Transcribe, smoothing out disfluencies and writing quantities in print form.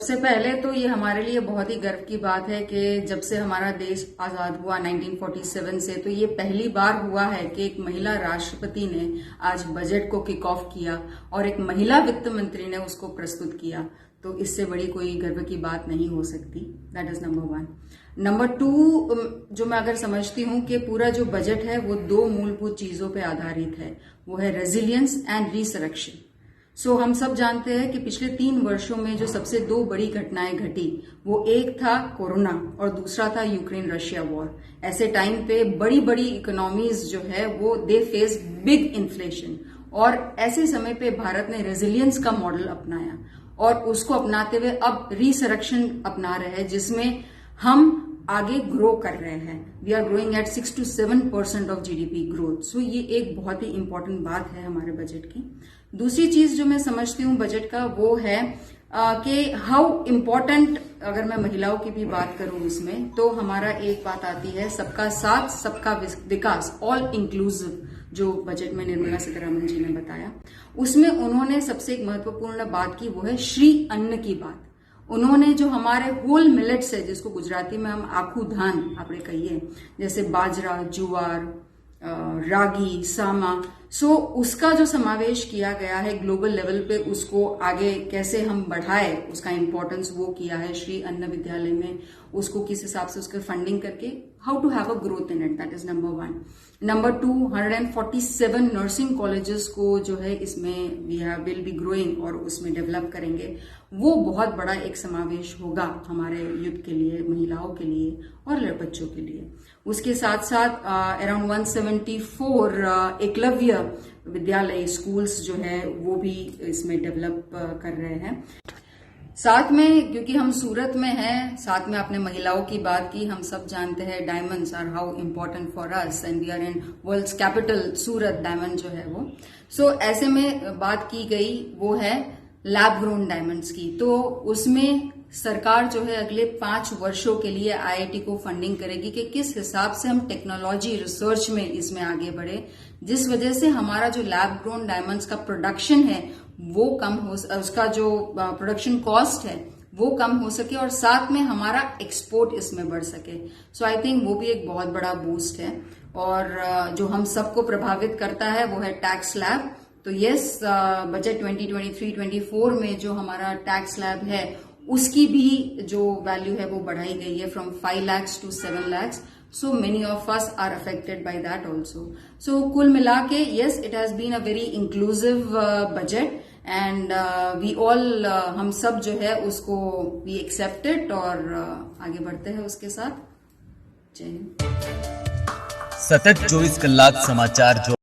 सबसे पहले तो ये हमारे लिए बहुत ही गर्व की बात है कि जब से हमारा देश आजाद हुआ 1947 से, तो ये पहली बार हुआ है कि एक महिला राष्ट्रपति ने आज बजट को किक ऑफ किया और एक महिला वित्त मंत्री ने उसको प्रस्तुत किया। तो इससे बड़ी कोई गर्व की बात नहीं हो सकती। That is number 1। नंबर 2, जो मैं अगर समझती हूँ कि पूरा जो बजट है वो 2 मूलभूत चीजों पे आधारित है, वो है रेजिलियंस एंड रिसरेक्शन। सो हम सब जानते हैं कि पिछले 3 वर्षों में जो सबसे 2 बड़ी घटनाएं घटी, वो एक था कोरोना और दूसरा था यूक्रेन रशिया वॉर। ऐसे टाइम पे बड़ी बड़ी इकोनॉमीज जो है वो दे फेस बिग इन्फ्लेशन, और ऐसे समय पे भारत ने रेजिलियंस का मॉडल अपनाया और उसको अपनाते हुए अब रिसरेक्शन अपना रहे हैं, जिसमें हम आगे ग्रो कर रहे हैं। We are growing at 6 to 7% of GDP growth. So ये एक बहुत ही इंपॉर्टेंट बात है हमारे बजट की। दूसरी चीज जो मैं समझती हूँ बजट का, वो है कि हाउ इम्पोर्टेंट, अगर मैं महिलाओं की भी बात करूं इसमें, तो हमारा एक बात आती है सबका साथ सबका विकास, ऑल इंक्लूसिव, जो बजट में निर्मला सीतारमण जी ने बताया। उसमें उन्होंने सबसे एक महत्वपूर्ण बात की, वो है श्री अन्न की बात। उन्होंने जो हमारे होल मिलेट्स है, जिसको गुजराती में हम आखू धान आपने कहिए, जैसे बाजरा, जुआर, रागी, सामा, सो उसका जो समावेश किया गया है ग्लोबल लेवल पे, उसको आगे कैसे हम बढ़ाए, उसका इंपॉर्टेंस वो किया है श्री अन्न विद्यालय में। उसको किस हिसाब से उसके फंडिंग करके how to have a growth in it, that is number 1। Number 2, 147 nursing colleges को जो है इसमें विल बी ग्रोइंग और उसमें डेवलप करेंगे। वो बहुत बड़ा एक समावेश होगा हमारे युद्ध के लिए, महिलाओं के लिए और बच्चों के लिए। उसके साथ साथ अराउंड 174 एकलव्य विद्यालय स्कूल्स जो है वो भी इसमें डेवलप कर रहे हैं। साथ में, क्योंकि हम सूरत में हैं, साथ में आपने महिलाओं की बात की, हम सब जानते हैं diamonds are how important for us and we are in world's capital Surat, diamond जो है वो। सो ऐसे में बात की गई वो है लैब ग्रोन डायमंड्स की। तो उसमें सरकार जो है अगले 5 वर्षों के लिए आईआईटी को फंडिंग करेगी कि किस हिसाब से हम टेक्नोलॉजी रिसर्च में इसमें आगे बढ़े, जिस वजह से हमारा जो लैब ग्रोन डायमंड्स का प्रोडक्शन है वो कम हो, उसका जो प्रोडक्शन कॉस्ट है वो कम हो सके और साथ में हमारा एक्सपोर्ट इसमें बढ़ सके। सो आई थिंक वो भी एक बहुत बड़ा बूस्ट है। और जो हम सबको प्रभावित करता है वो है टैक्स स्लैब। तो यस, बजट 2023-24 में जो हमारा टैक्स स्लैब है उसकी भी जो वैल्यू है वो बढ़ाई गई है from 5 lakhs to 7 lakhs. So many of us are affected by that also. So कुल मिला के yes, it has been a very inclusive budget and we all हम सब जो है उसको we accept it और आगे बढ़ते हैं उसके साथ। जय हिंद। सतत 24 कलाक समाचार जो